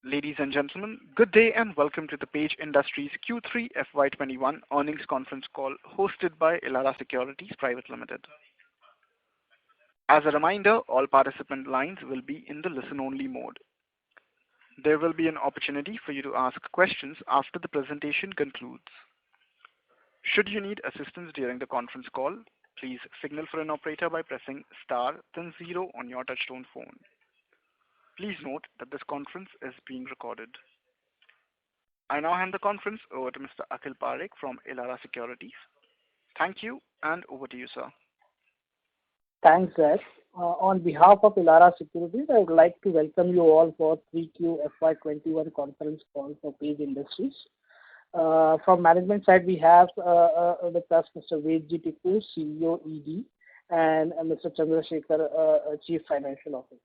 Ladies and gentlemen, good day and welcome to the Page Industries Q3 FY21 earnings conference call hosted by Elara Securities Private Limited. As a reminder, all participant lines will be in the listen-only mode. There will be an opportunity for you to ask questions after the presentation concludes. Should you need assistance during the conference call, please signal for an operator by pressing star then 0 on your touchtone phone. Please note that this conference is being recorded. I now hand the conference over to Mr. Akhil Parekh from Elara Securities. Thank you, and over to you, sir. Thanks, Zach. On behalf of Elara Securities, I would like to welcome you all for 3Q FY21 conference call for Page Industries. From management side, we have with us Mr. Vedji Tippu, CEO ED, and Mr. Chandrasekhar, Chief Financial Officer.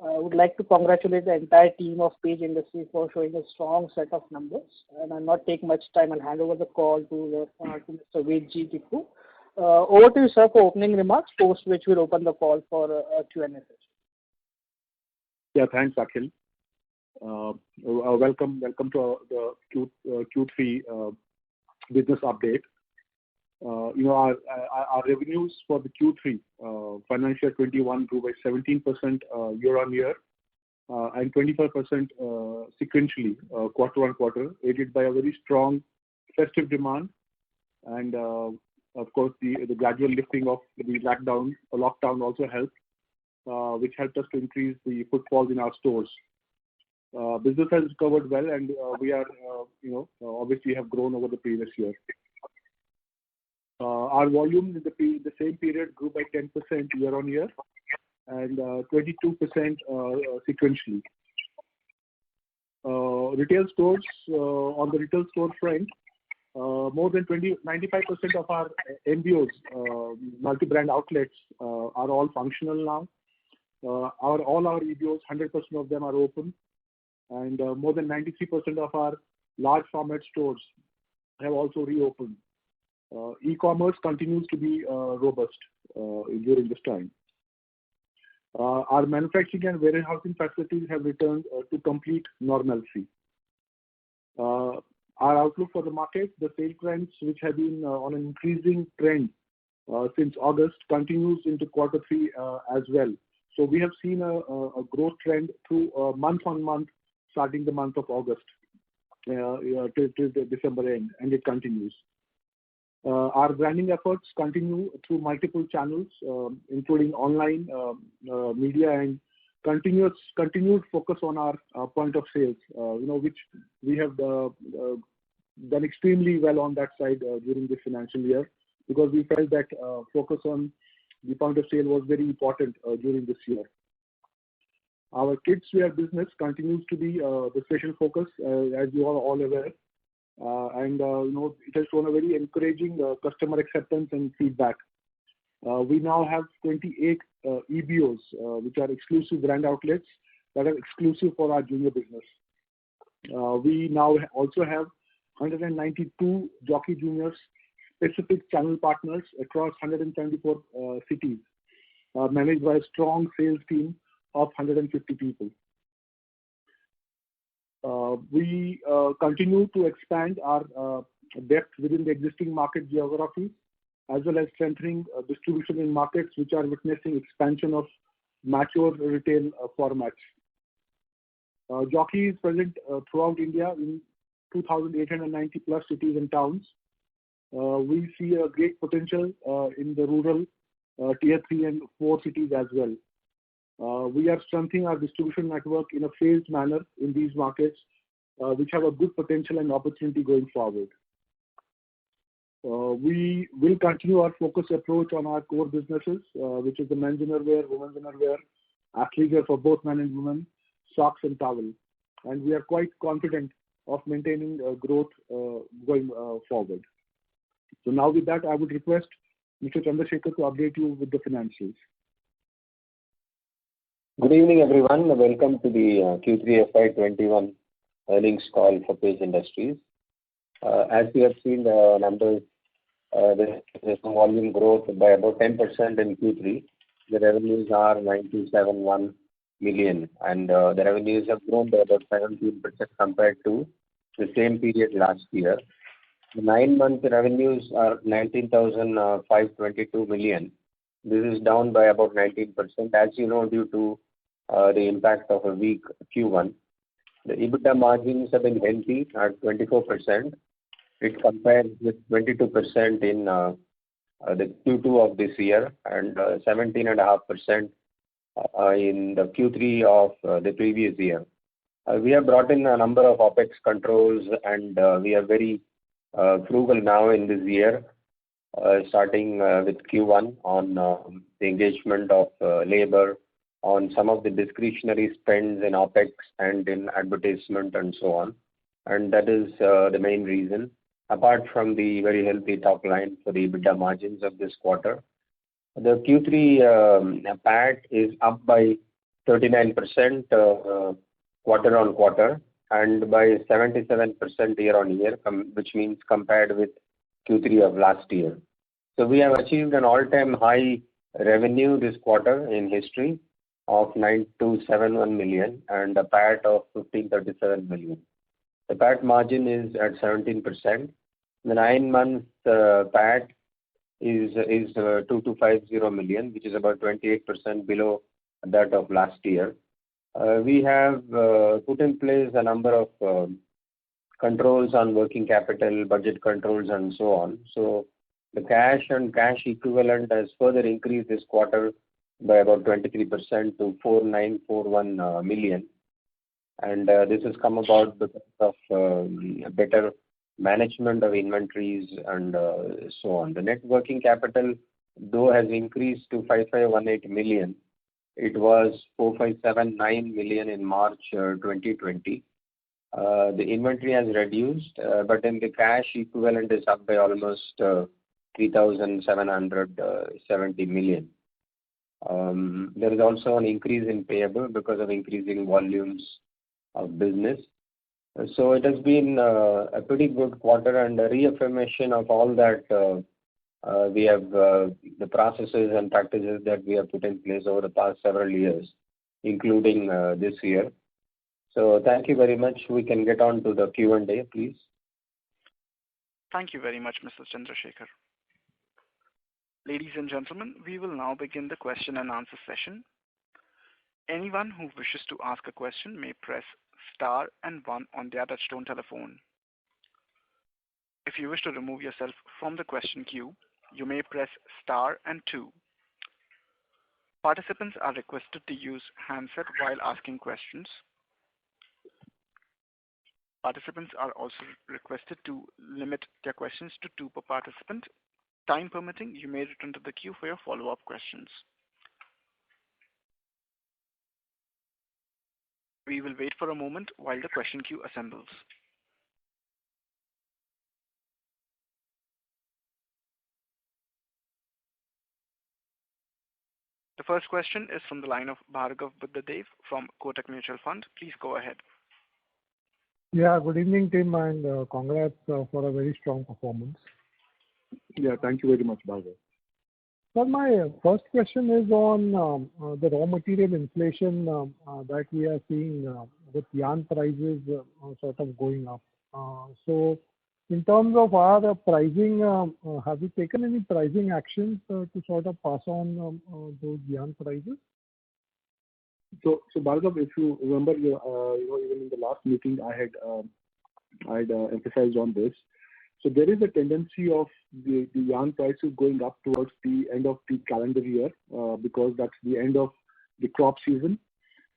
I would like to congratulate the entire team of Page Industries for showing a strong set of numbers. And I'll not take much time. I'll hand over the call to Mr. Vedji Tippu. Over to you, sir, for opening remarks, post which we'll open the call for a Q&A session. Yeah, thanks, Akhil. Welcome to the Q3 business update. Our revenues for the Q3 financial 21 grew by 17% year on year and 25% sequentially quarter on quarter, aided by a very strong festive demand and of course the gradual lifting of the lockdown also helped, which helped us to increase the footfalls in our stores. Business has recovered well, and we are obviously have grown over the previous year. Our volume in the same period grew by 10% year on year and 22% sequentially. Retail stores, on the retail store front, more than 95% of our MBOs, multi-brand outlets, are all functional now. All our EBOs, 100% of them are open, and more than 93% of our large format stores have also reopened. E-commerce continues to be robust during this time. Our manufacturing and warehousing facilities have returned to complete normalcy. Our outlook for the market, the sales trends which have been on an increasing trend since August continues into quarter 3 as well. So we have seen a growth trend through month on month starting the month of August till the December end, and it continues. Our branding efforts continue through multiple channels, including online media and continued focus on our point of sales, which we have done extremely well on that side during this financial year, because we felt that focus on the point of sale was very important during this year. Our kids wear business continues to be the special focus, as you are all aware. And it has shown a very encouraging customer acceptance and feedback. We now have 28 EBOs, which are exclusive brand outlets that are exclusive for our junior business. We now also have 192 Jockey Juniors specific channel partners across 174 cities, managed by a strong sales team of 150 people. We continue to expand our depth within the existing market geography, as well as strengthening distribution in markets which are witnessing expansion of mature retail formats. Jockey is present throughout India in 2,890 plus cities and towns. We see a great potential in the rural tier 3 and 4 cities as well. We are strengthening our distribution network in a phased manner in these markets, which have a good potential and opportunity going forward. We will continue our focused approach on our core businesses, which is the men's innerwear, women's innerwear, athleisure for both men and women, socks and towel. And we are quite confident of maintaining growth going forward. So now with that, I would request Mr. Chandrasekhar to update you with the financials. Good evening, everyone. Welcome to the Q3 FY21 earnings call for Page Industries. As we have seen the numbers, there's some volume growth by about 10% in Q3. The revenues are 9,271 million, and the revenues have grown by about 17% compared to the same period last year. The 9-month revenues are 19,522 million. This is down by about 19%, as you know, due to the impact of a weak Q1. The EBITDA margins have been healthy at 24%. It compares with 22% in the Q2 of this year and 17.5% in the Q3 of the previous year. We have brought in a number of OPEX controls, and we are very frugal now in this year, starting with Q1 on the engagement of labor, on some of the discretionary spends in OPEX and in advertisement and so on. And that is the main reason, apart from the very healthy top line for the EBITDA margins of this quarter. The Q3 PAT is up by 39% quarter on quarter and by 77% year on year, which means compared with Q3 of last year. So we have achieved an all-time high revenue this quarter in history of 9,271 million and a PAT of 1,537 million. The PAT margin is at 17%. The 9-month PAT is 2,250 million, which is about 28% below that of last year. We have put in place a number of controls on working capital, budget controls, and so on. So the cash and cash equivalent has further increased this quarter by about 23% to 4,941 million. And this has come about because of better management of inventories and so on. The net working capital, though, has increased to 5,518 million. It was 4,579 million in March 2020. The inventory has reduced, but then the cash equivalent is up by almost 3,770 million. There is also an increase in payable because of increasing volumes of business. So it has been a pretty good quarter and a reaffirmation of all that we have, the processes and practices that we have put in place over the past several years, including this year. So thank you very much. We can get on to the Q&A, please. Thank you very much, Mr. Chandrasekhar. Ladies and gentlemen, we will now begin the question and answer session. Anyone who wishes to ask a question may press star and 1 on their touchtone telephone. If you wish to remove yourself from the question queue, you may press star and 2. Participants are requested to use handset while asking questions. Participants are also requested to limit their questions to 2 per participant. Time permitting, you may return to the queue for your follow-up questions. We will wait for a moment while the question queue assembles. The first question is from the line of Bhargav Buddhadev from Kotak Mutual Fund. Please go ahead. Yeah, good evening, Tim, and congrats for a very strong performance. Yeah, thank you very much, Bhargav. Sir, my first question is on the raw material inflation that we are seeing with yarn prices sort of going up. So in terms of our pricing, have you taken any pricing actions to sort of pass on those yarn prices? So Bhargav, if you remember, even in the last meeting, I had emphasized on this. So there is a tendency of the yarn prices going up towards the end of the calendar year because that's the end of the crop season.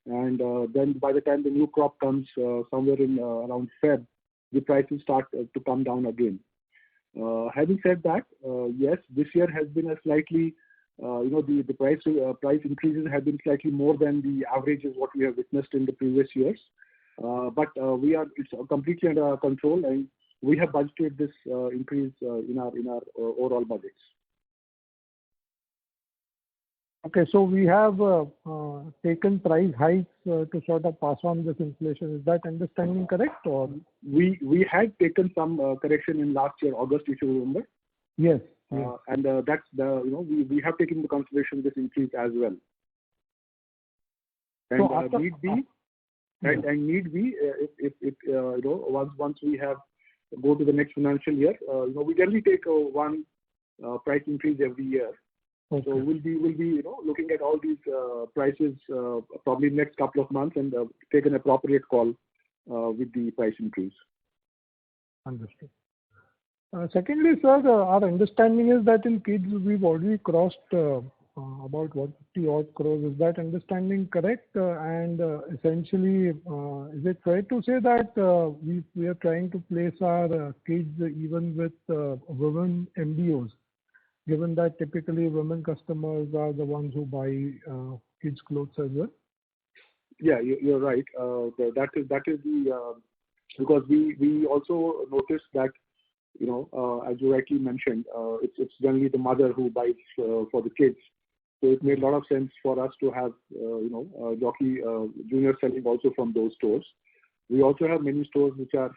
And then by the time the new crop comes somewhere in around Feb, the prices start to come down again. Having said that, yes, this year has been a slightly, the price increases have been slightly more than the averages what we have witnessed in the previous years. But it's completely under control, and we have budgeted this increase in our overall budgets. Okay, so we have taken price hikes to sort of pass on this inflation. Is that understanding correct? Or we had taken some correction in last year, August, if you remember. Yes. And that's we have taken into consideration this increase as well. And So after- need be, if once we have go to the next financial year, we generally take one price increase every year. Okay. So we'll be looking at all these prices probably next couple of months and take an appropriate call with the price increase. Understood. Secondly, sir, our understanding is that in kids we've already crossed about 150 odd crores. Is that understanding correct? And essentially, is it fair to say that we are trying to place our kids even with women MBOs, given that typically women customers are the ones who buy kids clothes as well? Yeah, you're right. That is the because we also noticed that as you rightly mentioned, it's generally the mother who buys for the kids. So it made a lot of sense for us to have Jockey Junior selling also from those stores. We also have many stores which are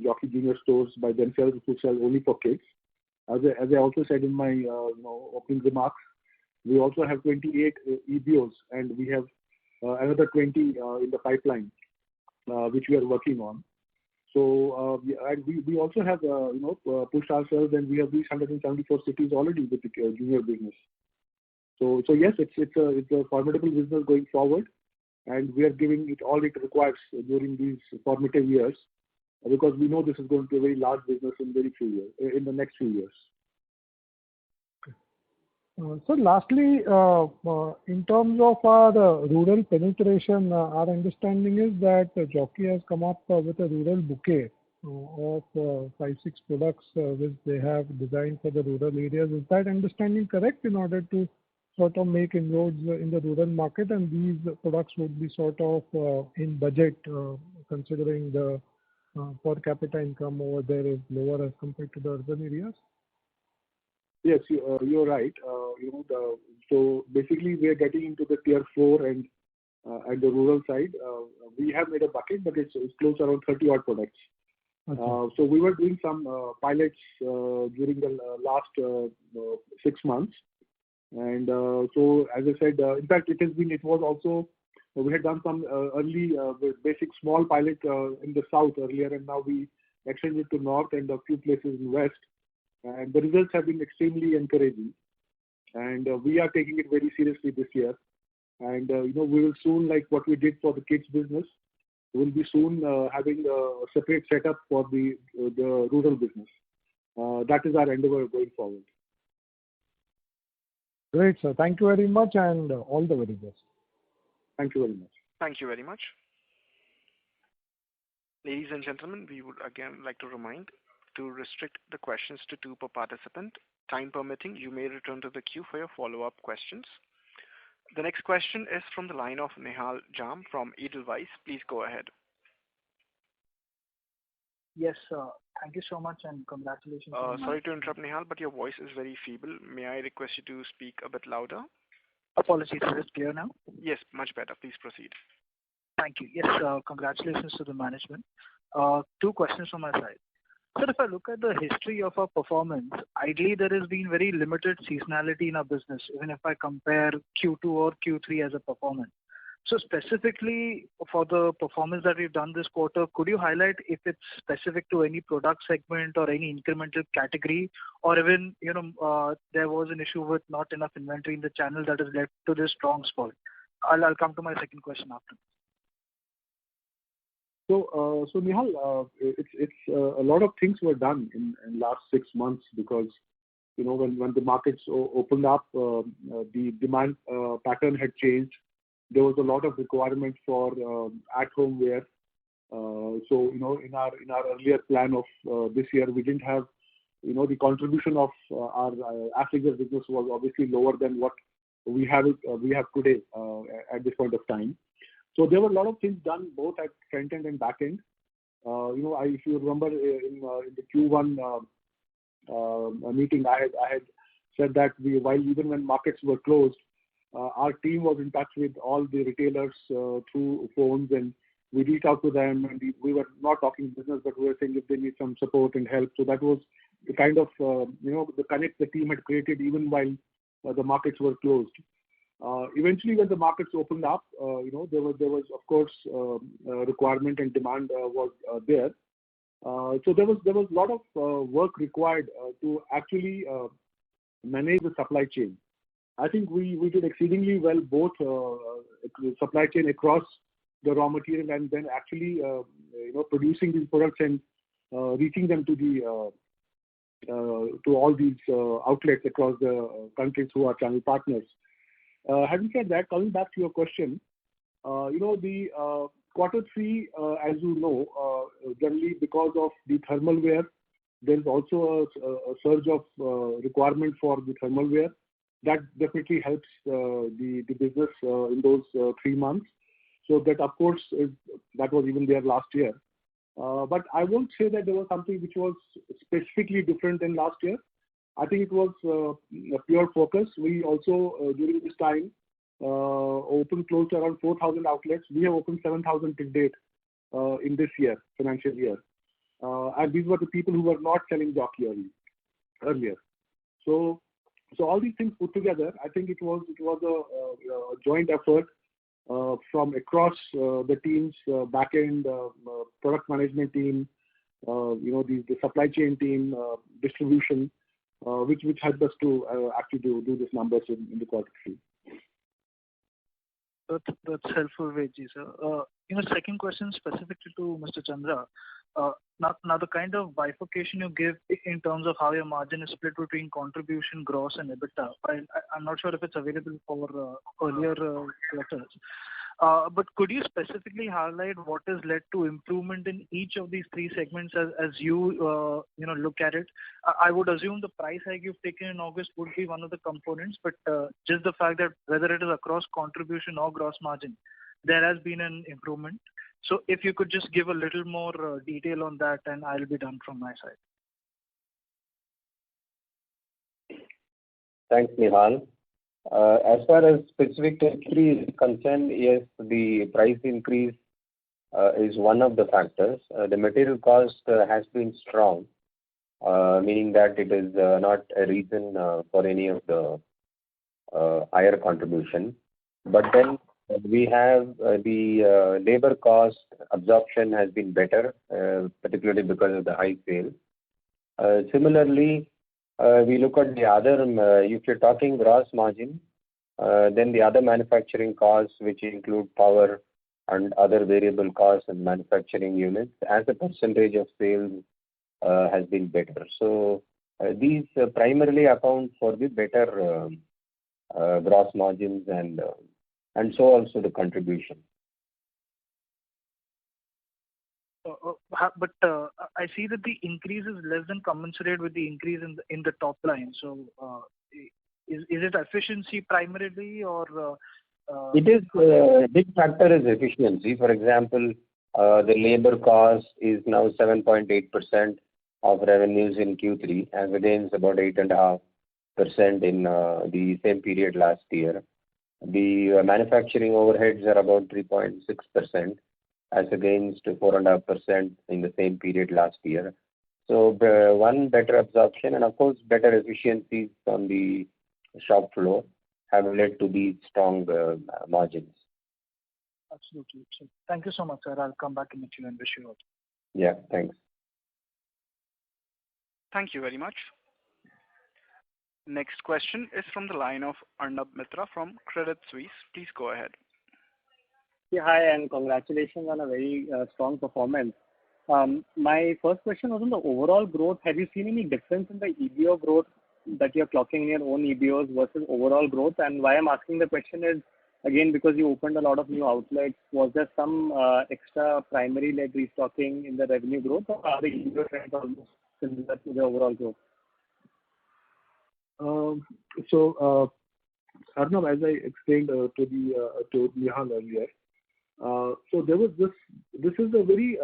Jockey Junior stores by themselves who sell only for kids. As I also said in my opening remarks, we also have 28 EBOs and we have another 20 in the pipeline which we are working on. So we also have pushed ourselves and we have reached 174 cities already with the junior business. So yes, it's a formidable business going forward, and we are giving it all it requires during these formative years, because we know this is going to be a very large business in the next few years. So lastly, in terms of our rural penetration, our understanding is that Jockey has come up with a rural bouquet of 5-6 products which they have designed for the rural areas. Is that understanding correct, in order to sort of make inroads in the rural market, and these products would be sort of in budget, considering the per capita income over there is lower as compared to the urban areas? Yes, you're right. So basically we are getting into the tier 4 and at the rural side. We have made a bucket, but it's close around 30 odd products. Okay. So we were doing some pilots during the last 6 months. And so as I said, in fact, we had done some early basic small pilot in the south earlier, and now we extended to north and a few places in west. And the results have been extremely encouraging. And we are taking it very seriously this year. And we will soon, like what we did for the kids business, we will be soon having a separate setup for the rural business. That is our endeavor going forward. Great, sir. Thank you very much, and all the very best. Thank you very much. Thank you very much. Ladies and gentlemen, we would again like to remind to restrict the questions to 2 per participant. Time permitting, you may return to the queue for your follow-up questions. The next question is from the line of Nihal Jham from Edelweiss. Please go ahead. Yes, thank you so much and congratulations. Sorry to interrupt, Nihal, but your voice is very feeble. May I request you to speak a bit louder? Apologies, is it clear now? Yes, much better. Please proceed. Thank you. Yes, congratulations to the management. 2 questions from my side. Sir, if I look at the history of our performance, ideally there has been very limited seasonality in our business, even if I compare Q2 or Q3 as a performance. So specifically for the performance that we've done this quarter, could you highlight if it's specific to any product segment or any incremental category, or even there was an issue with not enough inventory in the channel that has led to this strong spurt? I'll come to my second question after. So Nihal, it's a lot of things were done in last 6 months, because when the markets opened up, the demand pattern had changed. There was a lot of requirement for at-home wear. So in our earlier plan of this year, we didn't have the contribution of our athleisure business was obviously lower than what we have today at this point of time. So there were a lot of things done both at front end and back end. If you remember in the Q1 meeting, I had said that even when markets were closed, our team was in touch with all the retailers through phones, and we reached out to them, and we were not talking business, but we were saying if they need some support and help. So that was the kind of the connect the team had created even while the markets were closed. Eventually, when the markets opened up, there was of course requirement and demand was there. So there was a lot of work required to actually manage the supply chain. I think we did exceedingly well, both supply chain across the raw material and then actually producing these products and reaching them to all these outlets across the countries who are channel partners. Having said that, coming back to your question, the quarter three, as you know, generally because of the thermal wear, there is also a surge of requirement for the thermal wear. That definitely helps the business in those 3 months. So that, of course, that was even there last year. But I won't say that there was something which was specifically different than last year. I think it was a pure focus. We also, during this time, opened close to around 4,000 outlets. We have opened 7,000 till date in this year, financial year. And these were the people who were not selling jockey earlier. So all these things put together, I think it was a joint effort from across the teams, back-end product management team, the supply chain team, distribution, which helped us to actually do these numbers in the quarter three. That's helpful, Vedi, sir. Second question specifically to Mr. Chandra. Now the kind of bifurcation you give in terms of how your margin is split between contribution, gross, and EBITDA. I'm not sure if it's available for earlier quarters. But could you specifically highlight what has led to improvement in each of these three segments as you look at it? I would assume the price hike you've taken in August would be one of the components, but just the fact that whether it is across contribution or gross margin, there has been an improvement. So if you could just give a little more detail on that, and I'll be done from my side. Thanks, Nihal. As far as specific increase is concerned, yes, the price increase is one of the factors. The material cost has been strong, meaning that it is not a reason for any of the higher contribution. But then we have the labor cost absorption has been better, particularly because of the high sales. Similarly, we look at the other, if you're talking gross margin, then the other manufacturing costs, which include power and other variable costs and manufacturing units, as a percentage of sales has been better. So these primarily account for the better gross margins and so also the contribution. But I see that the increase is less than commensurate with the increase in the top line. So is it efficiency primarily, or? It is big factor is efficiency. For example, the labor cost is now 7.8% of revenues in Q3, as against about 8.5% in the same period last year. The manufacturing overheads are about 3.6%, as against 4.5% in the same period last year. So one, better absorption, and of course better efficiencies on the shop floor have led to these strong margins. Absolutely. So thank you so much, sir. I'll come back in the queue and wish you all. Yeah, thanks. Thank you very much. Next question is from the line of Arnab Mitra from Credit Suisse. Please go ahead. Yeah, hi, and congratulations on a very strong performance. My first question was on the overall growth. Have you seen any difference in the EBO growth that you're clocking in your own EBOs versus overall growth? And why I'm asking the question is, again, because you opened a lot of new outlets, was there some extra primary-led restocking in the revenue growth, or are the EBO trends almost similar to the overall growth? Arnab, as I explained to Nihal earlier, so there was this is a very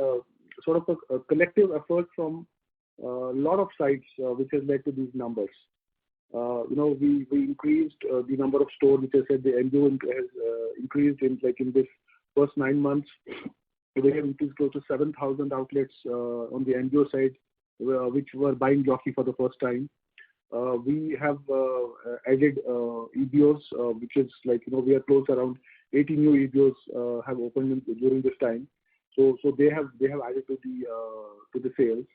sort of a collective effort from a lot of sites which has led to these numbers. We increased the number of stores, which I said the MBO has increased in this first 9 months. We have increased close to 7,000 outlets on the MBO side, which were buying jockey for the first time. we have added EBOs, which is like, we are close around 80 new EBOs have opened during this time. So they have added to the sales.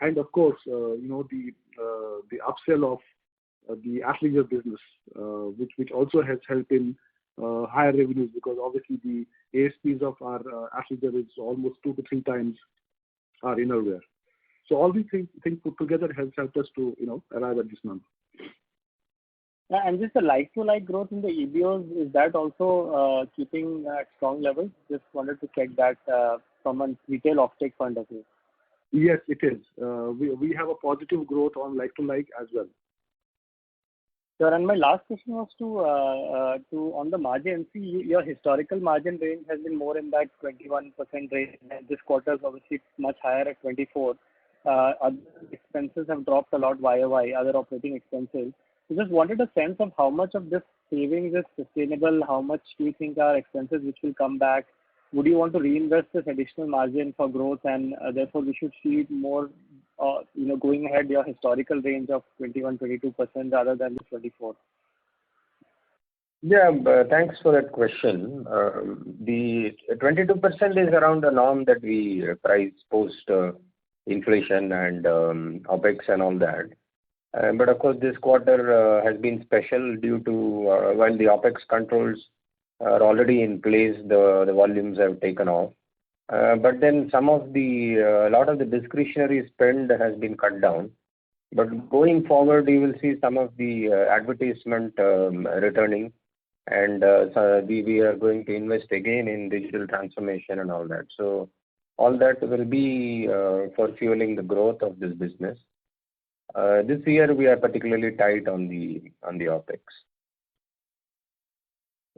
And of course, the upsell of the athleisure business, which also has helped in higher revenues, because obviously the ASPs of our athleisure is almost 2 to 3 times our innerwear. So all these things put together has helped us to arrive at this number. Yeah, and just the like-to-like growth in the EBOs, is that also keeping at strong levels? Just wanted to check that from a retail offtake point of view. Yes, it is. We have a positive growth on like-to-like as well. Sure. And my last question was to on the margin. See, your historical margin range has been more in that 21% range. And this quarter is obviously much higher at 24. Other expenses have dropped a lot YOY, other operating expenses. So just wanted a sense of how much of this savings is sustainable, how much do you think are expenses which will come back? Would you want to reinvest this additional margin for growth, and therefore we should see more, going ahead your historical range of 21-22% rather than the 24? Yeah, thanks for that question. The 22% is around the norm that we price post inflation and OPEX and all that. But of course, this quarter has been special due to while the OPEX controls are already in place, the volumes have taken off. But then a lot of the discretionary spend has been cut down. But going forward, you will see some of the advertisement returning, and we are going to invest again in digital transformation and all that. So all that will be for fueling the growth of this business. This year we are particularly tight on the OPEX.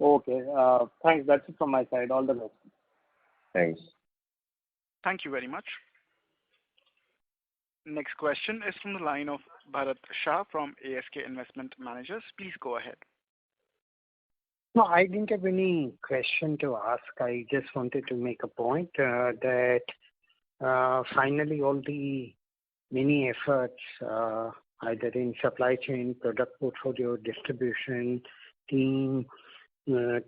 Okay. Thanks. That's it from my side. All the best. Thanks. Thank you very much. Next question is from the line of Bharat Shah from ASK Investment Managers. Please go ahead. No, I didn't have any question to ask. I just wanted to make a point that finally all the many efforts, either in supply chain, product portfolio, distribution, team,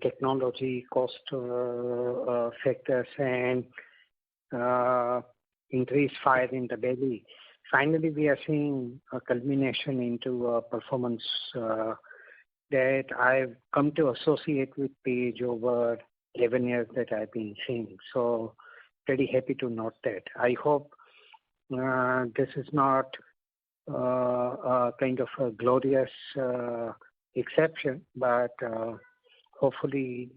technology, cost factors, and increased fire in the belly. Finally, we are seeing a culmination into a performance that I've come to associate with Page over 11 years that I've been seeing. So, pretty happy to note that. I hope this is not a kind of a glorious exception, but hopefully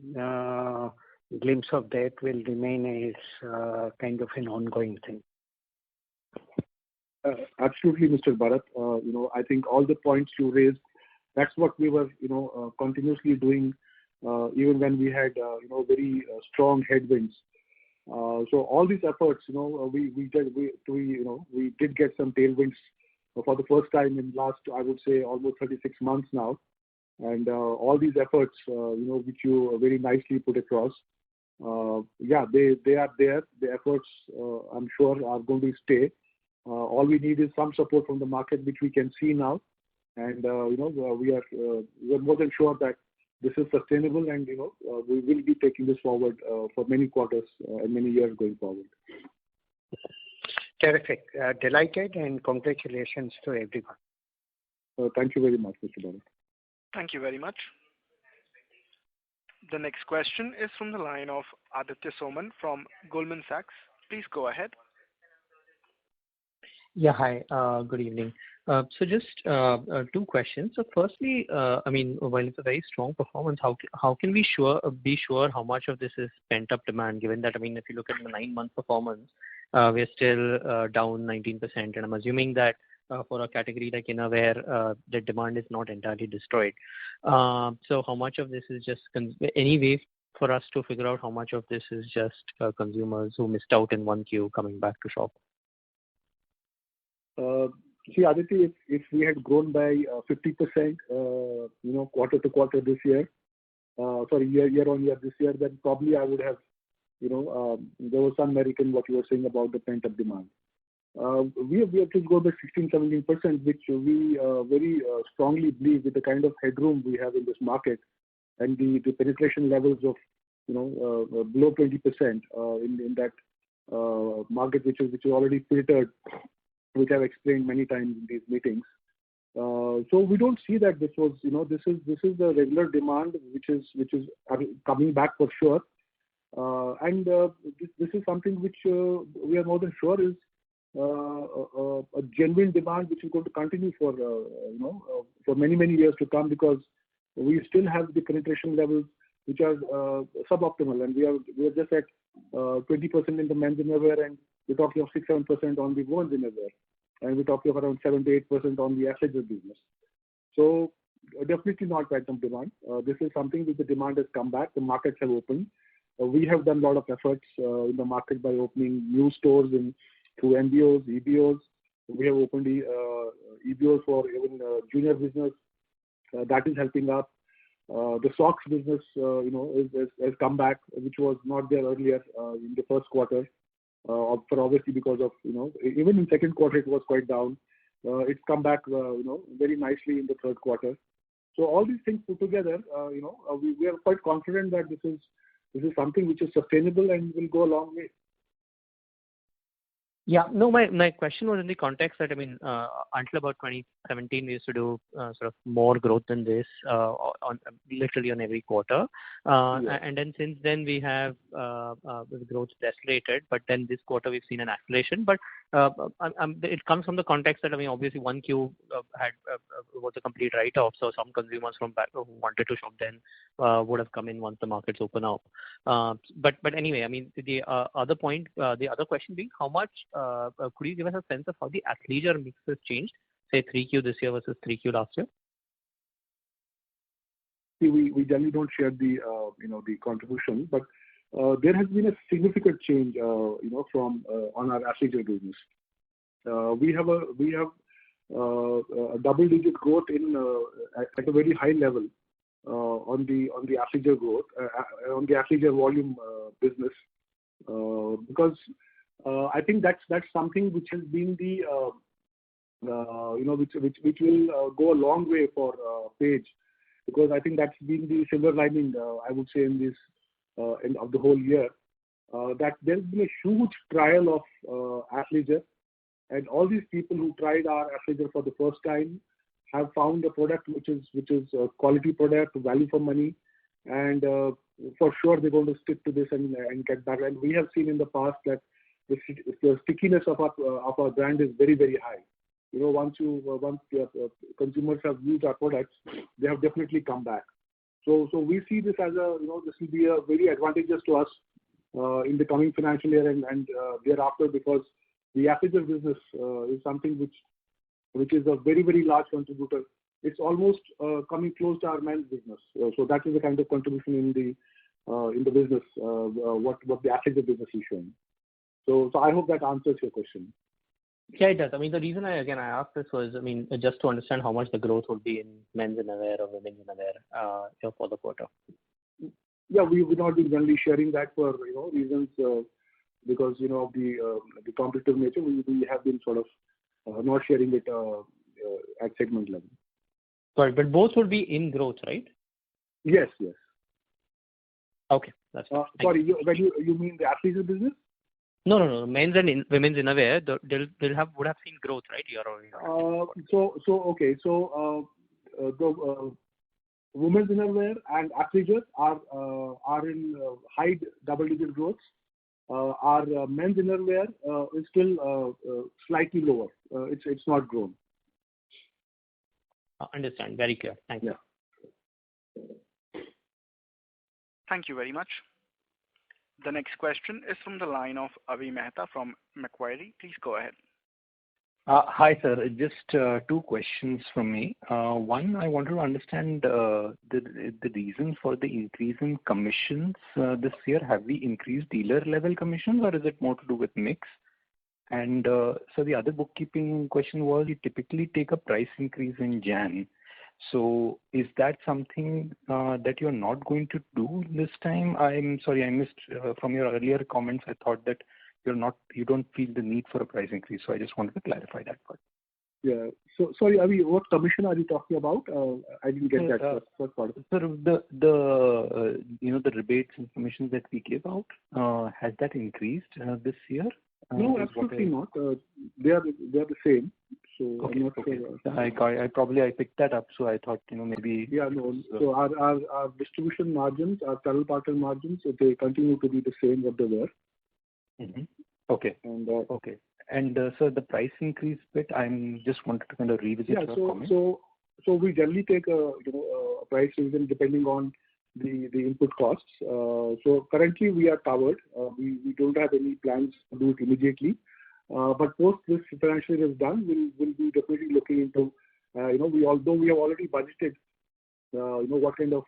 glimpse of that will remain as kind of an ongoing thing. Absolutely, Mr. Bharat. I think all the points you raised, that's what we were, continuously doing, even when we had, very strong headwinds. So all these efforts, we did get some tailwinds for the first time in last, I would say, almost 36 months now. And all these efforts, which you very nicely put across, they are there. The efforts, I'm sure, are going to stay. All we need is some support from the market, which we can see now. And, we are more than sure that this is sustainable, and, we will be taking this forward for many quarters and many years going forward. Terrific. Delighted, and congratulations to everyone. Thank you very much, Mr. Bharat. Thank you very much. The next question is from the line of Aditya Soman from Goldman Sachs. Please go ahead. Yeah, hi. Good evening. So just two questions. So firstly, while it's a very strong performance, how can we be sure how much of this is pent-up demand, given that, if you look at the 9-month performance, we're still down 19%, and I'm assuming that for a category like innerwear, the demand is not entirely destroyed. So how much of this is just any way for us to figure out how much of this is just consumers who missed out in 1Q coming back to shop? See, Aditya, if we had grown by 50%, quarter to quarter this year, year on year this year, then probably I would have, there was some merit in what you were saying about the pent-up demand. we have to go by 16-17%, which we very strongly believe with the kind of headroom we have in this market and the penetration levels of below 20% in that market, which is already filtered, which I've explained many times in these meetings. So we don't see that this was, this is the regular demand which is coming back for sure, and this is something which we are more than sure is a genuine demand which is going to continue for many years to come, because we still have the penetration levels which are suboptimal, and we are just at 20% in the men's innerwear, and we're talking of 6-7% on the women's innerwear, and we're talking of around 7-8% on the athleisure business. So definitely not pent-up demand. This is something which the demand has come back. The markets have opened. We have done a lot of efforts in the market by opening new stores through MBOs, EBOs. We have opened EBOs for even junior business. That is helping up. The socks business, has come back, which was not there earlier in the first quarter. For obviously because of even in second quarter it was quite down. It's come back very nicely in the third quarter. So all these things put together, we are quite confident that this is something which is sustainable and will go a long way. Yeah. No, my question was in the context that, until about 2017, we used to do sort of more growth than this literally on every quarter. And then since then we have the growth decelerated, but then this quarter we've seen an acceleration. But it comes from the context that, obviously 1Q was a complete write-off. So some consumers from back who wanted to shop then would have come in once the markets open up. But anyway, the other point, the other question being, how much could you give us a sense of how the athleisure mix has changed, say 3Q this year versus 3Q last year? We generally don't share the the contribution, but there has been a significant change from on our athleisure business. We have a double-digit growth at a very high level on the athleisure growth on the athleisure volume business, because I think that's something which has been the which will go a long way for Page, because I think that's been the silver lining I would say in this of the whole year, that there's been a huge trial of athleisure, and all these people who tried our athleisure for the first time have found a product which is a quality product, value for money, and for sure they're going to stick to this and get back. And we have seen in the past that the stickiness of our brand is very, very high. Once consumers have used our products, they have definitely come back. So we see this as this will be a very advantageous to us in the coming financial year and thereafter, because the athleisure business is something which is a very, very large contributor. It's almost coming close to our men's business. So that is the kind of contribution in the business what the athleisure business is showing. So I hope that answers your question. Yeah, it does. The reason I asked this was, just to understand how much the growth would be in men's innerwear or women's innerwear for the quarter. Yeah, we would not be generally sharing that for reasons because of the competitive nature. We have been sort of not sharing it at segment level. Sorry, but both would be in growth, right? Yes. Okay, that's fine. Sorry, you mean the athleisure business? No. Men's and women's innerwear, would have seen growth, right, year-over-year? So the women's innerwear and athleisure are in high double-digit growth. Our men's innerwear is still slightly lower. It's not grown. Understand. Very clear. Thank you. Yeah. Thank you very much. The next question is from the line of Avi Mehta from Macquarie. Please go ahead. Hi, sir. Just two questions from me. One, I want to understand the reason for the increase in commissions this year. Have we increased dealer level commissions, or is it more to do with mix? And so the other bookkeeping question was, you typically take a price increase in Jan. So is that something that you're not going to do this time? I'm sorry, I missed from your earlier comments. I thought that you don't feel the need for a price increase. So I just wanted to clarify that part. Yeah. So sorry, Avi, what commission are you talking about? I didn't get that first part. Sir, the rebates and commissions that we give out, has that increased this year? No, absolutely not. They are the same. So okay, I'm not sure. I picked that up, so I thought maybe. Yeah, no. So our distribution margins, our channel partner margins, they continue to be the same what they were. Mm-hmm. Okay. And okay. And so the price increase bit, I'm just wanted to kind of revisit your comment. So we generally take a price revision depending on the input costs. So currently we are covered. We don't have any plans to do it immediately. But post this financial year is done, we'll be definitely looking into although we have already budgeted what kind of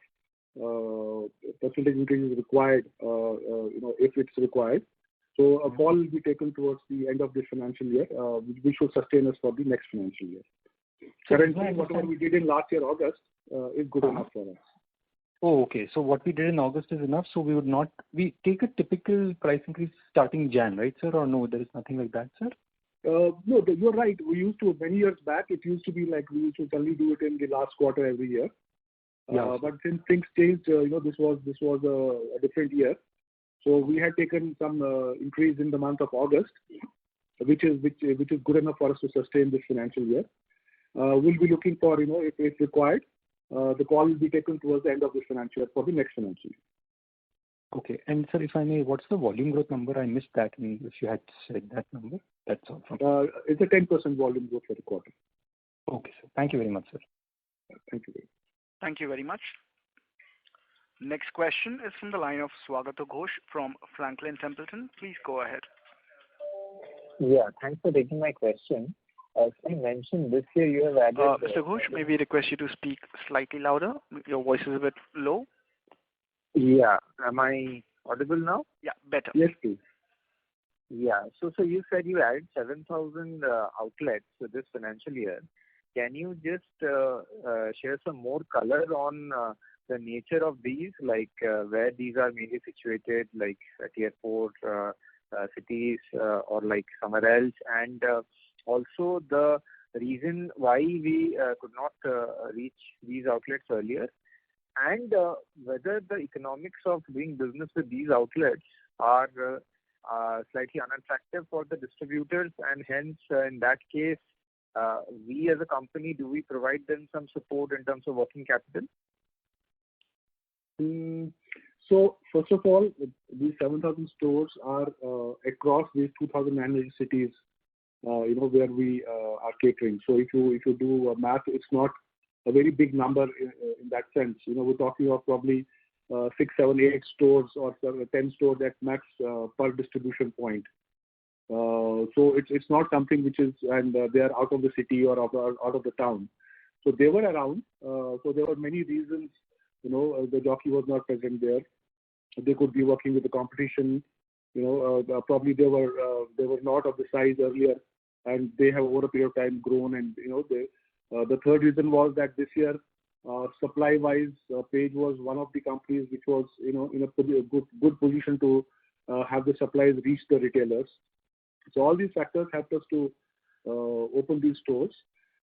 percentage increase is required if it's required. So a call will be taken towards the end of this financial year, which should sustain us for the next financial year. Currently, whatever we did in last year, August, is good enough for us. Oh, okay. So what we did in August is enough. So we take a typical price increase starting Jan, right, sir? Or no, there is nothing like that, sir? No, you're right. We used to, many years back, it used to be like we used to only do it in the last quarter every year. Yeah. But since things changed, this was a different year. So we had taken some increase in the month of August, which is good enough for us to sustain this financial year. We'll be looking for, if required, the call will be taken towards the end of this financial year for the next financial year. Okay. And sir, if I may, what's the volume growth number? I missed that. And if you had said that number, that's all from me. It's a 10% volume growth for the quarter. Okay, sir. Thank you very much, sir. Thank you very much. Thank you very much. Next question is from the line of Swagato Ghosh from Franklin Templeton. Please go ahead. Yeah, thanks for taking my question. As you mentioned, this year you have added... Mr. Ghosh, may we request you to speak slightly louder? Your voice is a bit low. Yeah. Am I audible now? Yeah, better. Yes, please. Yeah. So you said you added 7,000 outlets for this financial year. Can you just share some more color on the nature of these, like where these are mainly situated, like at airport, cities, or like somewhere else, and also the reason why we could not reach these outlets earlier, and whether the economics of doing business with these outlets are slightly unattractive for the distributors, and hence in that case, we as a company, do we provide them some support in terms of working capital? So first of all, these 7,000 stores are across these 2,900 cities, where we are catering. So if you do math, it's not a very big number in that sense. We're talking of probably 6, 7, 8 stores or 10 stores at max per distribution point. So it's not something which is, and they are out of the city or out of the town. So they were around. So there were many reasons. The jockey was not present there. They could be working with the competition. Probably they were not of the size earlier, and they have over a period of time grown. And the third reason was that this year, supply-wise, Page was one of the companies which was in a good position to have the supplies reach the retailers. So all these factors helped us to open these stores.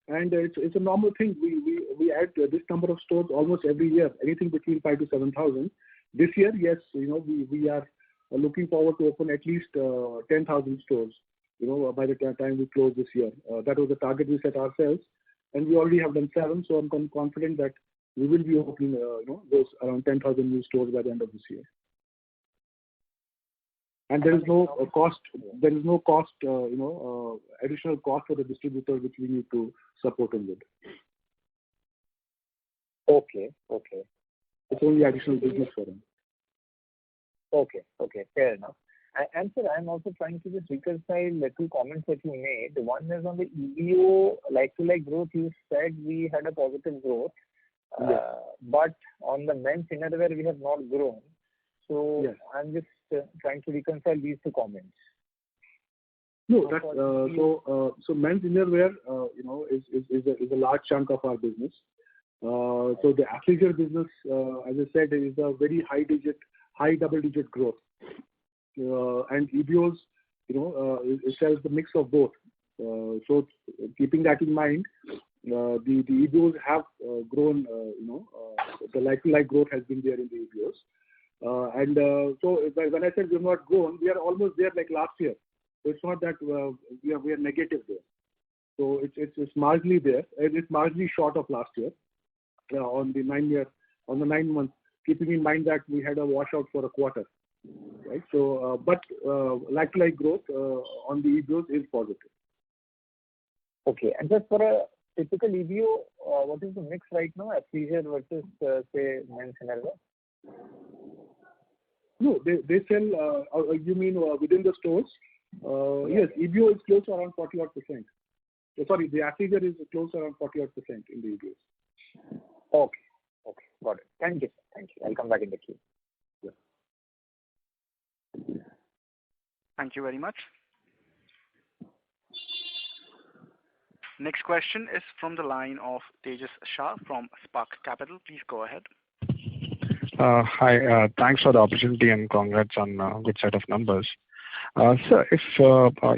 And it's a normal thing. We add this number of stores almost every year, anything between 5,000 to 7,000. This year, yes, we are looking forward to open at least 10,000 stores. By the time we close this year, that was the target we set ourselves, and we already have done 7. So I'm confident that we will be opening those around 10,000 new stores by the end of this year. And there is no cost. There is no cost, additional cost for the distributor which we need to support them with. Okay. It's only additional business for them. Okay, fair enough. And sir, I'm also trying to just reconcile the two comments that you made. One is on the EBO like-to-like growth. You said we had a positive growth, but on the men's innerwear we have not grown. So yes. I'm just trying to reconcile these two comments. No, so men's innerwear, is a large chunk of our business. So the athleisure business, as I said, is a very high double-digit growth. And EBOs It's a mix of both. So keeping that in mind, the EBOs have grown. The like-to-like growth has been there in the EBOs. So when I said we have not grown, we are almost there like last year. So it's not that we are negative there. So it's marginally there, and it's marginally short of last year on the 9 months. Keeping in mind that we had a washout for a quarter, right? So, but like-to-like growth on the EBOs is positive. Okay. And just for a typical EBO, what is the mix right now, athleisure versus, say, men's innerwear? No, they sell, you mean within the stores? Yes, EBO is close to around 40-odd%. Sorry, the athleisure is close to around 40-odd% in the EBOs. Okay. Got it. Thank you. I'll come back in the queue. Yeah. Thank you very much. Next question is from the line of Tejas Shah from Spark Capital. Please go ahead. Hi. Thanks for the opportunity and congrats on a good set of numbers. Sir, if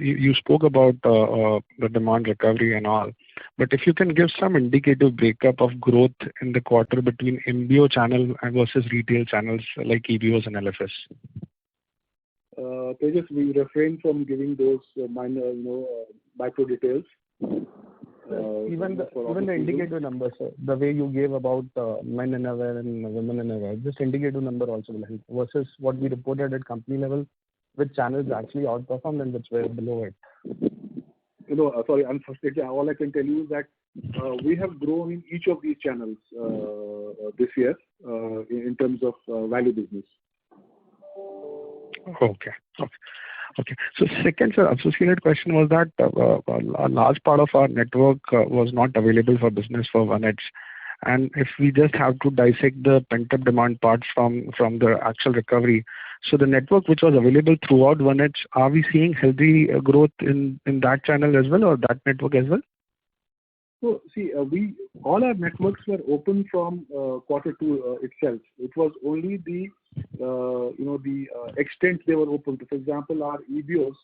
you spoke about the demand recovery and all, but if you can give some indicative breakup of growth in the quarter between MBO channel versus retail channels like EBOs and LFS. Tejas, we refrain from giving those minor, micro details. Even the indicative numbers, sir, the way you gave about men innerwear and women innerwear, just indicative number also will help versus what we reported at company level, which channels actually outperformed and which were below it. Sorry, unfortunately, all I can tell you is that we have grown in each of these channels this year in terms of value business. Okay. So second, sir, associated question was that a large part of our network was not available for business for One Edge. And if we just have to dissect the pent-up demand parts from the actual recovery, so the network which was available throughout One Edge, are we seeing healthy growth in that channel as well or that network as well? So see, all our networks were open from quarter two itself. It was only the extent they were open. For example, our EBOs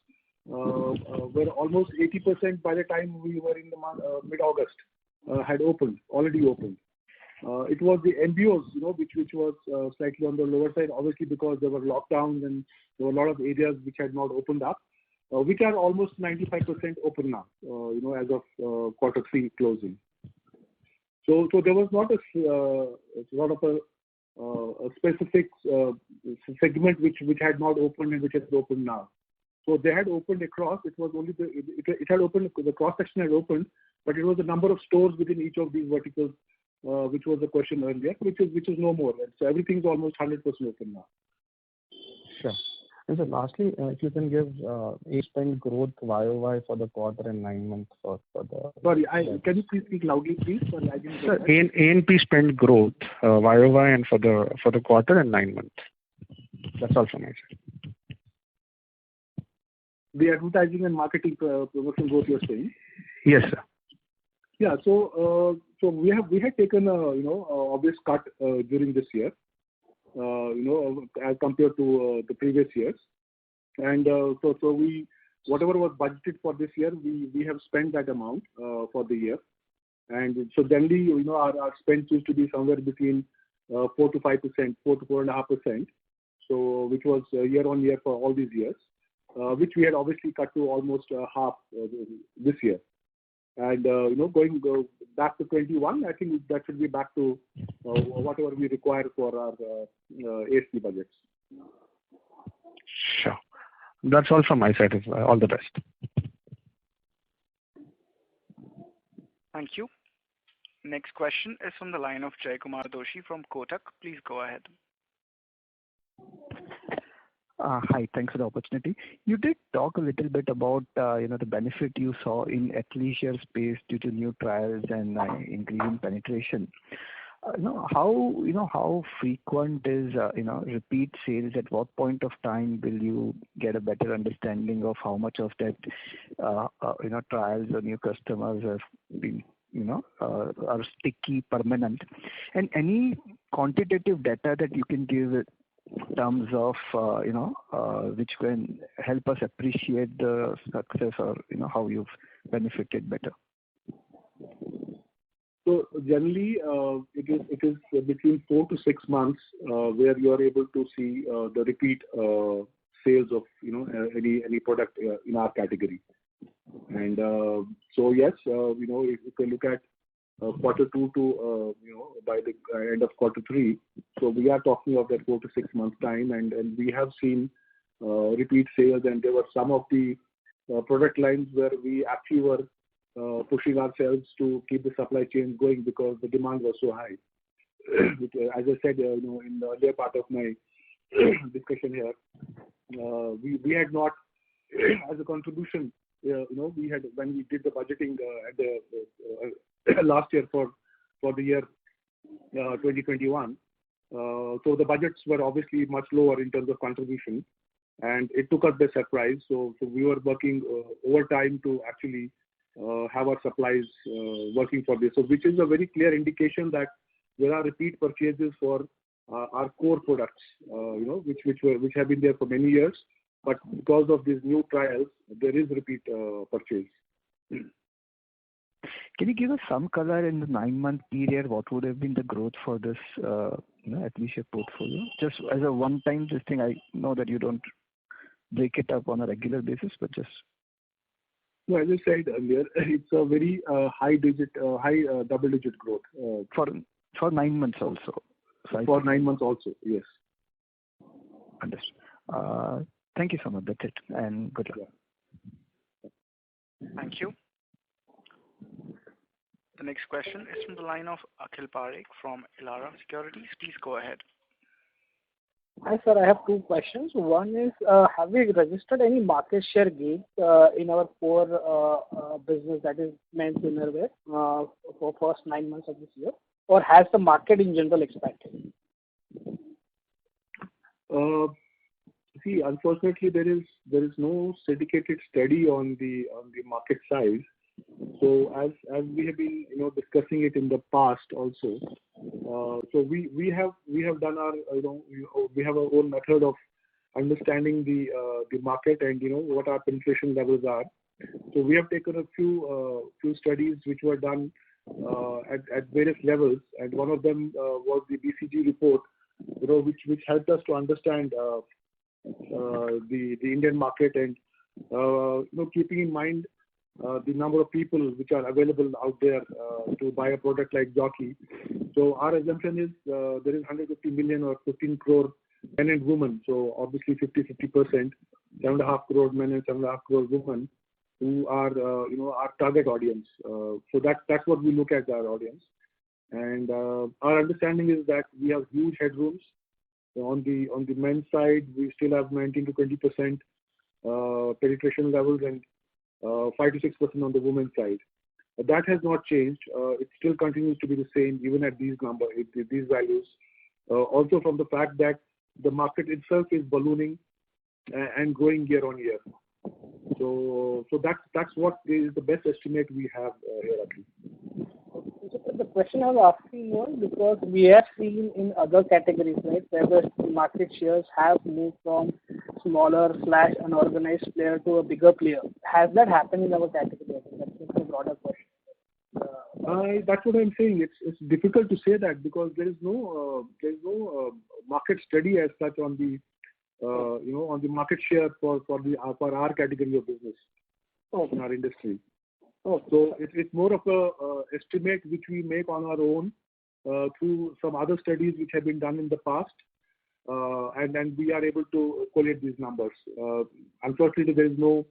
were almost 80% by the time we were in the mid-August had already opened. It was the MBOs, which was slightly on the lower side, obviously because there were lockdowns and there were a lot of areas which had not opened up, which are almost 95% open now, as of quarter three closing. So there was not a specific segment which had not opened and which has opened now. So they had opened across. It was only it had opened. The cross section had opened, but it was the number of stores within each of these verticals, which was the question earlier, which is no more. So everything is almost 100% open now. Sure. And so lastly, if you can give A-spend growth YOY for the quarter and 9 months for the... Sorry, can you please speak loudly, please? Sorry, I didn't Sir, A&P spend growth YOY and for the quarter and 9 months. That's all from my side. The advertising and marketing promotion growth you're saying? Yes, sir. Yeah, so we had taken a obvious cut during this year, as compared to the previous years, and so we whatever was budgeted for this year, we have spent that amount for the year, and so generally our spend used to be somewhere between 4 to 5%, 4 to 4.5%, so which was year on year for all these years, which we had obviously cut to almost half this year. And going back to 21, I think that should be back to whatever we require for our ASP budgets. Sure. That's all from my side. All the best. Thank you. Next question is from the line of Jaykumar Doshi from Kotak. Please go ahead. Hi, thanks for the opportunity. You did talk a little bit about the benefit you saw in athleisure space due to new trials and increasing penetration. How frequent is repeat sales? At what point of time will you get a better understanding of how much of that trials or new customers have been are sticky, permanent, and any quantitative data that you can give terms of, which can help us appreciate the success or, how you've benefited better? So generally, it is between 4 to 6 months where you are able to see the repeat sales of any product in our category. And so yes, if you can look at quarter 2 to by the end of quarter 3, so we are talking of that 4 to 6 months time, and we have seen repeat sales, and there were some of the product lines where we actually were pushing ourselves to keep the supply chain going because the demand was so high. As I said, in the earlier part of my discussion here, we had not, as a contribution, we had, when we did the budgeting at the last year for the year 2021. So the budgets were obviously much lower in terms of contribution, and it took us by surprise. So we were working overtime to actually have our supplies working for this. So which is a very clear indication that there are repeat purchases for our core products, which have been there for many years. But because of these new trials, there is repeat purchase. Can you give us some color in the 9-month period? What would have been the growth for this, athleisure portfolio? Just as a one-time this thing, I know that you don't break it up on a regular basis, but just. No, as I said earlier, it's a very high double-digit growth. For 9 months also. So for 9 months also, yes. Understood. Thank you so much. That's it, and good luck. Thank you. The next question is from the line of Akhil Parekh from Elara Securities. Please go ahead. Hi, sir. I have 2 questions. One is, have we registered any market share gains in our core business, that is men's innerwear, for first 9 months of this year, or has the market in general expanded? See, unfortunately, there is no syndicated study on the market size. So as we have been discussing it in the past also, so we have done our we have our own method of understanding the market and what our penetration levels are. So we have taken a few studies which were done at various levels, and one of them was the BCG report, which helped us to understand the Indian market, and keeping in mind the number of people which are available out there to buy a product like Jockey. So our assumption is there is 150 million or 15 crore men and women. So obviously 50%, 7.5 crore men and 7.5 crore women who are our target audience. So that's what we look at, our audience. And our understanding is that we have huge headrooms. On the men's side, we still have 19 to 20% penetration levels, and 5 to 6% on the women's side. But that has not changed. It still continues to be the same even at these these values. Also from the fact that the market itself is ballooning and growing year on year. So that's what is the best estimate we have here, Akhil. The question I was asking was because we have seen in other categories, right, where the market shares have moved from smaller / unorganized player to a bigger player. Has that happened in our category? I think that's a broader question. That's what I'm saying. It's difficult to say that because there is no market study as such on the on the market share for our category of business in our industry. So it's more of a estimate which we make on our own through some other studies which have been done in the past, and then we are able to collate these numbers. Unfortunately, there is no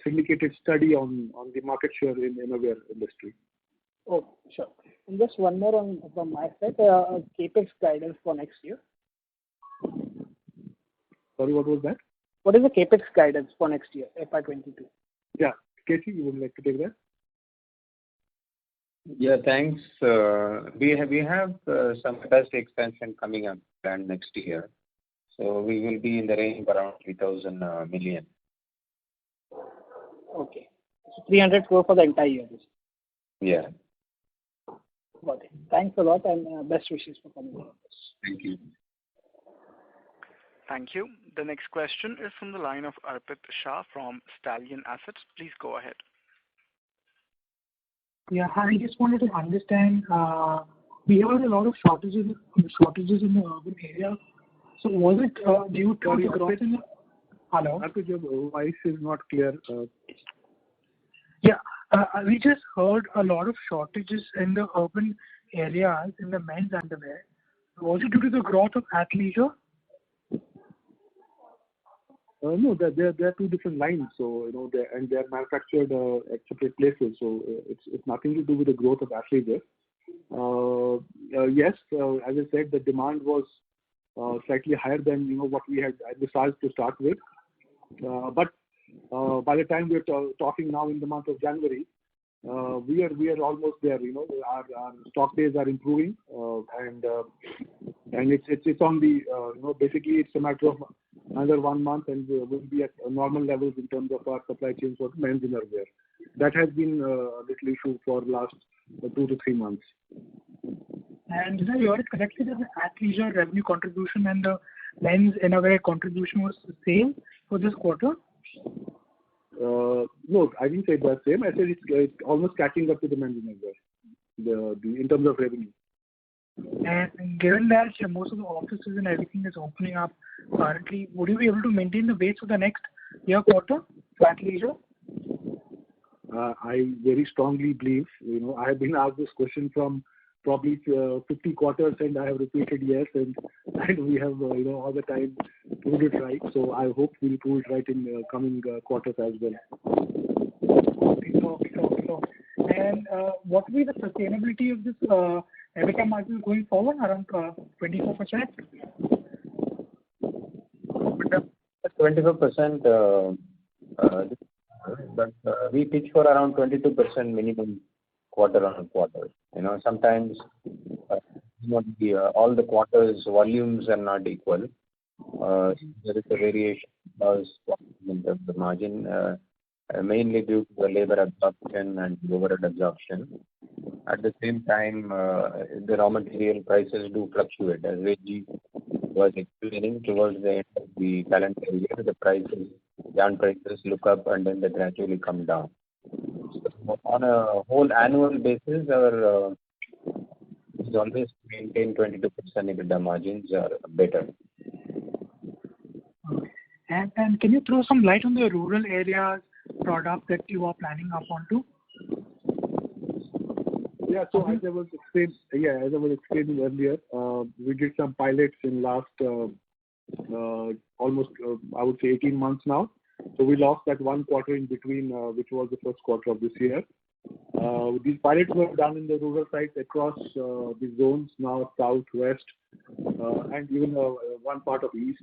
syndicated study on the market share in innerwear industry. Oh, sure. And just one more from my side, capex guidance for next year. Sorry, what was that? What is the capex guidance for next year, FY22? Yeah, Casey, you would like to take that? Yeah, thanks. We have some capacity expansion coming up planned next year. So we will be in the range of around 3,000 million. Okay. So 300 crore for the entire year. Yeah. Got it. Thanks a lot and best wishes for coming. Thank you. Thank you. The next question is from the line of Arpit Shah from Stallion Assets. Please go ahead. Yeah. Hi. I just wanted to understand, we heard a lot of shortages in the urban area. So was it due to the growth in the... Hello? Arpit, your voice is not clear. Yeah. We just heard a lot of shortages in the urban areas in the men's underwear. Was it due to the growth of athleisure? No, they're two different lines. So they're manufactured at separate places. So it's nothing to do with the growth of athleisure. Yes, as I said, the demand was slightly higher than what we had decided to start with. But by the time we're talking now in the month of January, we are almost there. Our stock days are improving, and it's on the basically it's a matter of another 1 month, and we'll be at normal levels in terms of our supply chain for men's innerwear. That has been a little issue for the last 2 to 3 months. And did I hear it correctly that the athleisure revenue contribution and the men's innerwear contribution was the same for this quarter? No, I didn't say the same. I said it's almost catching up to the men's innerwear, in terms of revenue. And given that most of the offices and everything is opening up currently, would you be able to maintain the base for the next year quarter for athleisure? I very strongly believe, I have been asked this question from probably 50 quarters, and I have repeated yes, and we have all the time proved it right. So I hope we'll prove it right in coming quarters as well. Okay. And what will be the sustainability of this EBITDA margin going forward, around 24%? 24%, but we pitch for around 22% minimum quarter on quarter. Sometimes all the quarters volumes are not equal. There is a variation in terms of margin, mainly due to the labor absorption and overhead absorption. At the same time, the raw material prices do fluctuate. As Vegi was explaining, towards the end of the calendar year, the yarn prices look up and then they gradually come down. So on a whole annual basis, our is always maintain 22% EBITDA margins are better. And can you throw some light on the rural areas product that you are planning up onto? Yeah, so as I was explaining earlier, we did some pilots in last almost I would say 18 months now. So we lost that 1 quarter in between, which was the first quarter of this year. These pilots were done in the rural sites across the zones, north, south, west, and even one part of east.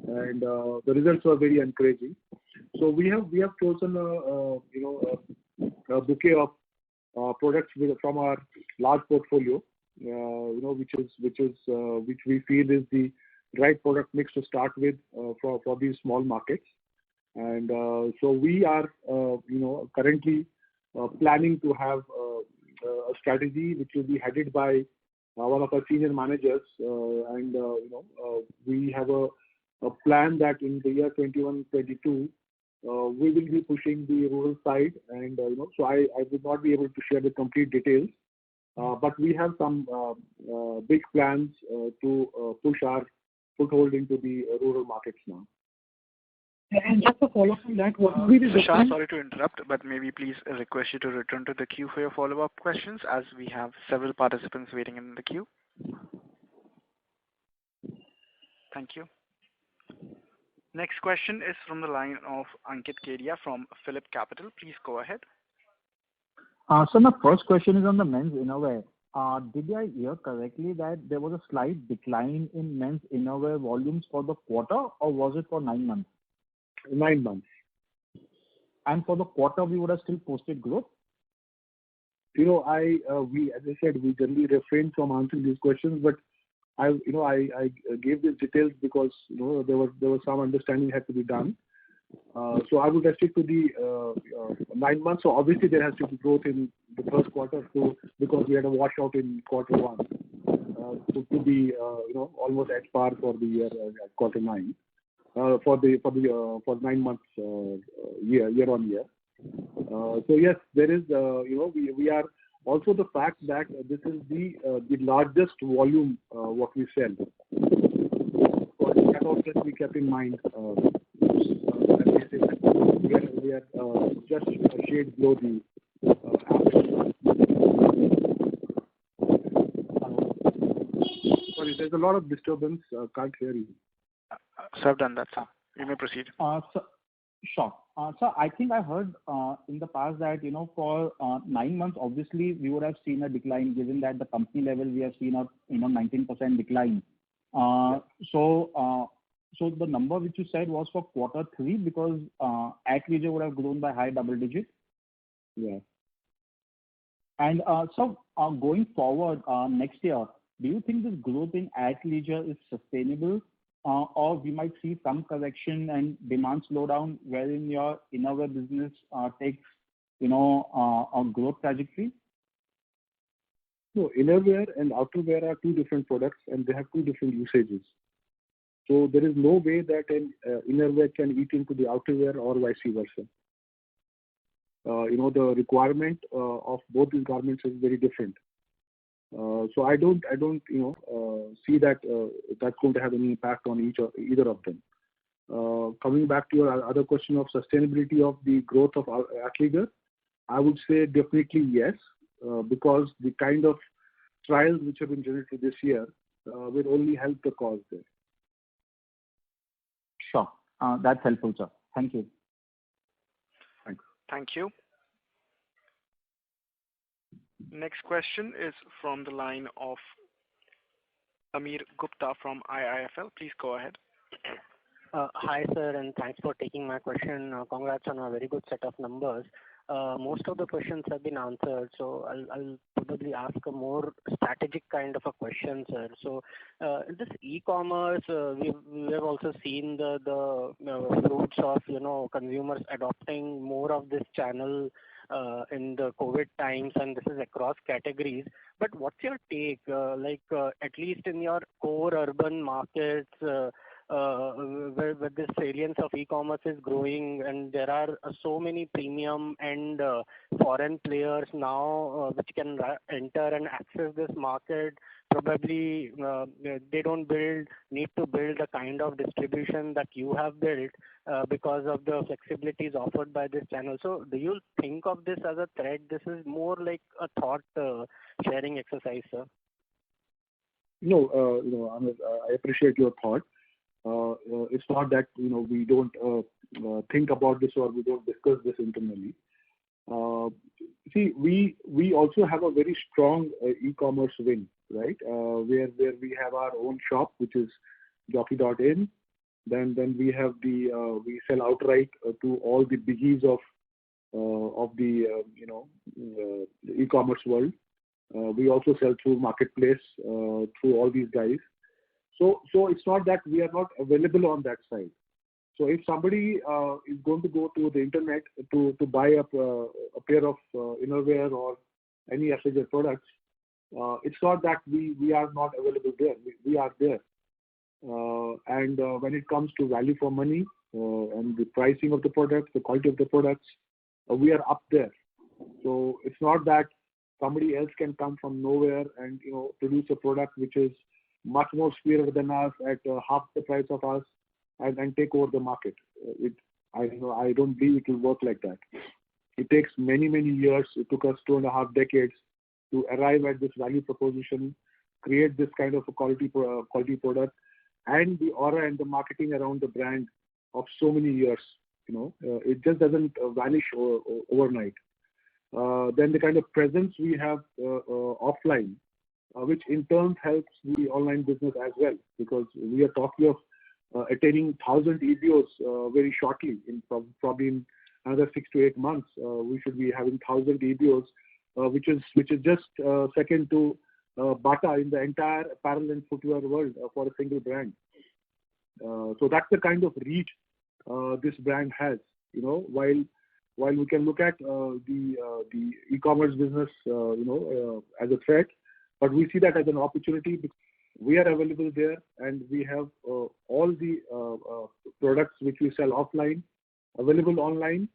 And the results were very encouraging. So we have chosen a bouquet of products from our large portfolio, which we feel is the right product mix to start with for these small markets. And so we are currently planning to have a strategy which will be headed by one of our senior managers, and we have a plan that in the year 21-22 we will be pushing the rural side, and so I would not be able to share the complete details, but we have some big plans to push our foothold into the rural markets now. And just to follow from that, what will be the difference? Shah, sorry to interrupt, but maybe please request you to return to the queue for your follow-up questions, as we have several participants waiting in the queue. Thank you. Next question is from the line of Ankit Kedia from Phillip Capital. Please go ahead. So my first question is on the men's innerwear. Did I hear correctly that there was a slight decline in men's innerwear volumes for the quarter, or was it for 9 months? 9 months. And for the quarter, we would have still posted growth? As I said, we generally refrain from answering these questions, but I gave these details because there was some understanding had to be done. So I would restrict to the 9 months. So obviously there has to be growth in the first quarter, because we had a washout in quarter 1. to be almost at par for the year at quarter 9 for 9 months year on year. So yes, there is we are also the fact that this is the largest volume what we sell. So that also we kept in mind. We are just a shade below the average. Sorry, there's a lot of disturbance. Can't hear you. So I've done that, sir. You may proceed. Sure. So I think I heard in the past that, for 9 months, obviously, we would have seen a decline, given that the company level, we have seen a 19% decline. So the number which you said was for quarter 3, because Athleisure would have grown by high double digit. Yeah. And so going forward next year, do you think this growth in Athleisure is sustainable? Or we might see some correction and demand slowdown wherein your innerwear business takes, a growth trajectory? No, innerwear and outerwear are 2 different products and they have 2 different usages. So there is no way that an innerwear can eat into the outerwear or vice versa. The requirement of both these garments is very different. So I don't see that that's going to have any impact on either of them. Coming back to your other question of sustainability of the growth of Athleisure, I would say definitely yes, because the kind of trials which have been generated this year will only help the cause there. Sure. That's helpful, sir. Thank you. Thanks. Thank you. Next question is from the line of Amir Gupta from IIFL. Please go ahead. Hi, sir, and thanks for taking my question. Congrats on a very good set of numbers. Most of the questions have been answered, so I'll probably ask a more strategic kind of a question, sir. So, this e-commerce, we have also seen the fruits of consumers adopting more of this channel in the COVID times, and this is across categories. But what's your take? At least in your core urban markets, where the salience of e-commerce is growing, and there are so many premium and foreign players now which can enter and access this market. Probably they don't need to build the kind of distribution that you have built because of the flexibilities offered by this channel. So do you think of this as a threat? This is more like a thought sharing exercise, sir. No, I appreciate your thought. It's not that we don't think about this or we don't discuss this internally. See, we also have a very strong e-commerce wing, right? Where we have our own shop, which is jockey.in. Then we have we sell outright to all the biggies of the e-commerce world. We also sell through marketplace through all these guys. So it's not that we are not available on that side. So if somebody is going to go to the internet to buy a pair of innerwear or any athleisure products, it's not that we are not available there. We are there. And when it comes to value for money and the pricing of the products, the quality of the products, we are up there. So it's not that somebody else can come from nowhere and produce a product which is much more superior than us at half the price of us and take over the market. I don't believe it will work like that. It takes many years. It took us 2.5 decades to arrive at this value proposition, create this kind of a quality product, and the aura and the marketing around the brand of so many years. It just doesn't vanish overnight. Then the kind of presence we have offline, which in turn helps the online business as well, because we are talking of attaining 1,000 EBOs very shortly. Probably in another 6 to 8 months, we should be having 1,000 EBOs, which is just second to Bata in the entire apparel and footwear world for a single brand. So that's the kind of reach this brand has. While we can look at the e-commerce business, as a threat, But we see that as an opportunity because we are available there, and we have all the products which we sell offline available online,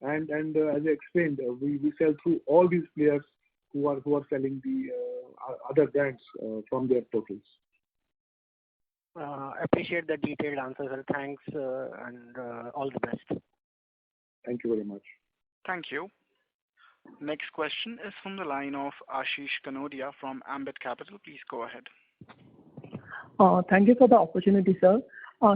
and as I explained, we sell through all these players who are selling the other brands from their portals. Appreciate the detailed answer, sir. Thanks, and all the best. Thank you very much. Thank you. Next question is from the line of Ashish Kanodia from Ambit Capital. Please go ahead. Thank you for the opportunity, sir.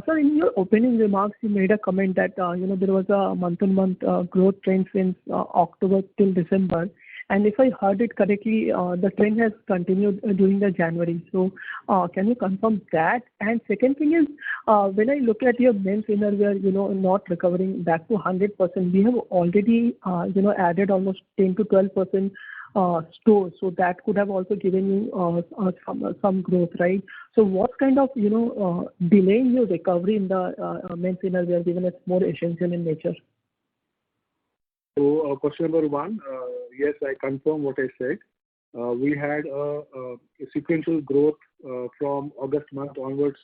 Sir, in your opening remarks, you made a comment that there was a month-on-month growth trend since October till December. And if I heard it correctly, the trend has continued during the January. So can you confirm that? And second thing is, when I look at your men's innerwear, not recovering back to 100%, we have already, added almost 10 to 12% stores. So that could have also given you some growth, right? So what kind of, delay in your recovery in the men's innerwear, given it's more essential in nature? So question number one, yes, I confirm what I said. We had a sequential growth from August month onwards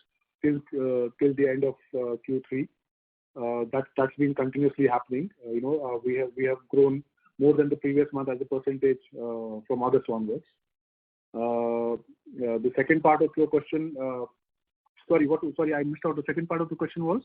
till the end of Q3. That's been continuously happening. We have grown more than the previous month as a percentage from August onwards. The second part of your question, sorry, I missed out. The second part of the question was?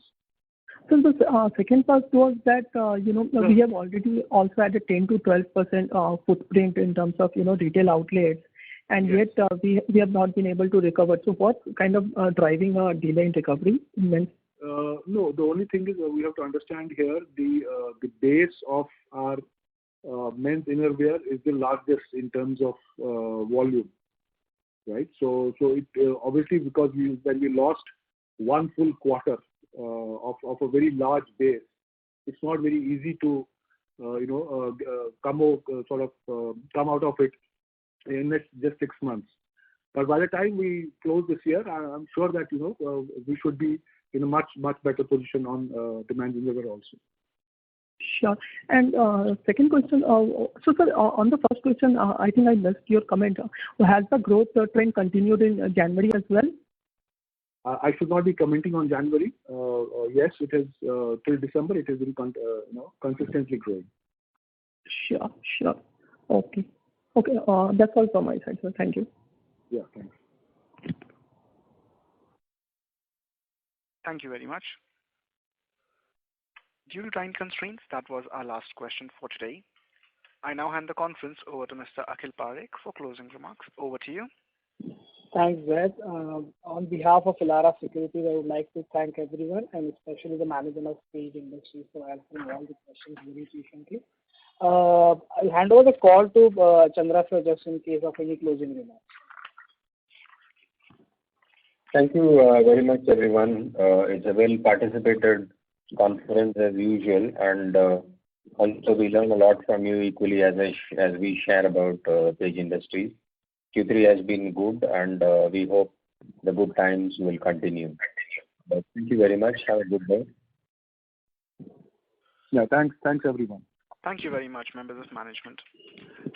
So the second part was that, we have already also had a 10 to 12% footprint in terms of, retail outlets, and yet we have not been able to recover. So what's kind of driving a delay in recovery in men's? No, the only thing is we have to understand here the base of our men's innerwear is the largest in terms of volume, right? So it obviously, because when we lost one full quarter of a very large base, it's not very easy to come out of it in just 6 months. But by the time we close this year, I'm sure that we should be in a much better position on demand innerwear also. Sure. And second question, so sir, on the first question, I think I missed your comment. Has the growth trend continued in January as well? I should not be commenting on January. Yes, it is till December. It has been consistently growing. Sure. Okay. That's all from my side, sir. Thank you. Yeah, thanks. Thank you very much. Due to time constraints, that was our last question for today. I now hand the conference over to Mr. Akhil Parekh for closing remarks. Over to you. Thanks, Zed. On behalf of Elara Securities, I would like to thank everyone, and especially the management of Page Industries for answering all the questions very patiently. I'll hand over the call to Chandra sir just in case of any closing remarks. Thank you very much, everyone. It's a well-participated conference as usual, and also we learn a lot from you equally as we share about Page Industries. Q3 has been good, and we hope the good times will continue. But thank you very much. Have a good day. Yeah, thanks everyone. Thank you very much, members of management.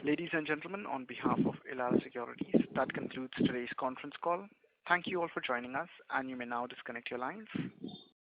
Ladies and gentlemen, on behalf of Elara Securities, that concludes today's conference call. Thank you all for joining us, and you may now disconnect your lines.